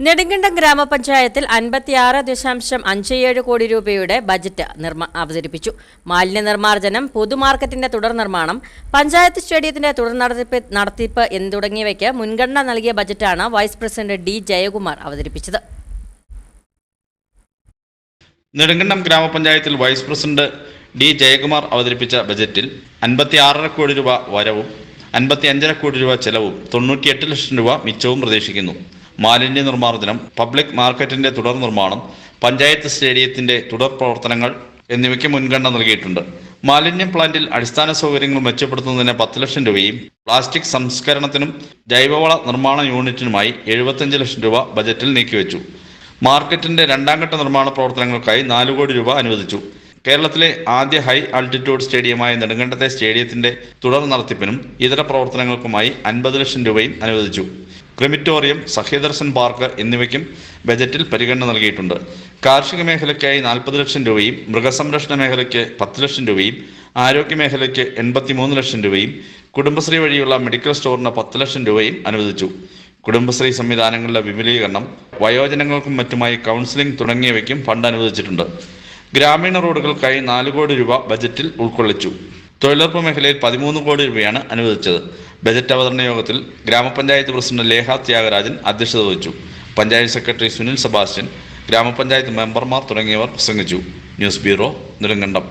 നെടുങ്കണ്ടം ഗ്രാമപഞ്ചായത്തിൽ 56.57 കോടി രൂപയുടെ ബജറ്റ് അവതരിപ്പിച്ചു. മാലിന്യ നിർമ്മാർജ്ജനം, പൊതുമാർക്കറ്റിന്റെ തുടർ നിർമ്മാണം, പഞ്ചായത്ത് സ്റ്റേഡിയത്തിന്റെ തുടർ നടത്തിപ്പ് തുടങ്ങിയവയ്ക്ക് മുൻഗണന നൽകിയ ബജറ്റാണ് വൈസ് പ്രസിഡന്റ് ഡി ജയകുമാർ അവതരിപ്പിച്ചത്. നെടുങ്കണ്ടം ഗ്രാമപഞ്ചായത്തിൽ വൈസ് പ്രസിഡന്റ് ഡി ജയകുമാർ അവതരിപ്പിച്ച ബജറ്റിൽ 56.5 കോടി രൂപ വരവും 55.5 കോടി രൂപ ചെലവും 98 ലക്ഷം രൂപ മിച്ചവും പ്രതീക്ഷിക്കുന്നു. മാലിന്യ നിർമ്മാർജ്ജനം, പബ്ലിക് മാർക്കറ്റിന്റെ തുടർ നിർമ്മാണം, പഞ്ചായത്ത് സ്റ്റേഡിയത്തിന്റെ തുടർ പ്രവർത്തനങ്ങൾ എന്നിവയ്ക്ക് മുൻഗണന നൽകിയിട്ടുണ്ട്. മാലിന്യം പ്ലാന്റിൽ അടിസ്ഥാന സൗകര്യങ്ങൾ മെച്ചപ്പെടുത്തുന്നതിന് 10 ലക്ഷം രൂപയും പ്ലാസ്റ്റിക് സംസ്കരണത്തിനും ജൈവവള നിർമ്മാണ യൂണിറ്റിനുമായി 75 ലക്ഷം രൂപ ബജറ്റിൽ നീക്കിവെച്ചു. മാർക്കറ്റിന്റെ രണ്ടാം ഘട്ട നിർമ്മാണ പ്രവർത്തനങ്ങൾക്കായി 4 കോടി രൂപ അനുവദിച്ചു. കേരളത്തിലെ ആദ്യ ഹൈ ആൾട്ടിറ്റ്യൂഡ് സ്റ്റേഡിയമായ നെടുങ്കണ്ടത്തെ സ്റ്റേഡിയത്തിന്റെ തുടർ നടത്തിപ്പിനും ഇതര പ്രവർത്തനങ്ങൾക്കുമായി 50 ലക്ഷം രൂപയും അനുവദിച്ചു. ക്രിമിറ്റോറിയം, സഹ്യദർശൻ പാർക്ക് എന്നിവയ്ക്കും ബജറ്റിൽ പരിഗണന നൽകിയിട്ടുണ്ട്. കാർഷിക മേഖലയ്ക്കായി 40 ലക്ഷം രൂപയും മൃഗസംരക്ഷണ മേഖലയ്ക്ക് 10 ലക്ഷം രൂപയും ആരോഗ്യ മേഖലയ്ക്ക് 83 ലക്ഷം രൂപയും കുടുംബശ്രീ വഴിയുള്ള മെഡിക്കൽ സ്റ്റോറിന് 10 ലക്ഷം രൂപയും അനുവദിച്ചു. കുടുംബശ്രീ സംവിധാനങ്ങളുടെ വിപുലീകരണം, വയോജനങ്ങൾക്കും മറ്റുമായി കൗൺസിലിംഗ് തുടങ്ങിയവയ്ക്കും ഫണ്ട് അനുവദിച്ചിട്ടുണ്ട്. ഗ്രാമീണ റോഡുകൾക്കായി 4 കോടി രൂപ ബജറ്റിൽ ഉൾക്കൊള്ളിച്ചു. തൊഴിലുറപ്പ് മേഖലയിൽ 13 കോടി രൂപയാണ് അനുവദിച്ചത്. ബജറ്റ് അവതരണ യോഗത്തിൽ ഗ്രാമപഞ്ചായത്ത് പ്രസിഡന്റ് ലേഖ ത്യാഗരാജൻ അധ്യക്ഷത വഹിച്ചു. പഞ്ചായത്ത് സെക്രട്ടറി സുനിൽ സെബാസ്റ്റ്യൻ, ഗ്രാമപഞ്ചായത്ത് മെമ്പർമാർ തുടങ്ങിയവർ പ്രസംഗിച്ചു. News bureau, Nedumkandam.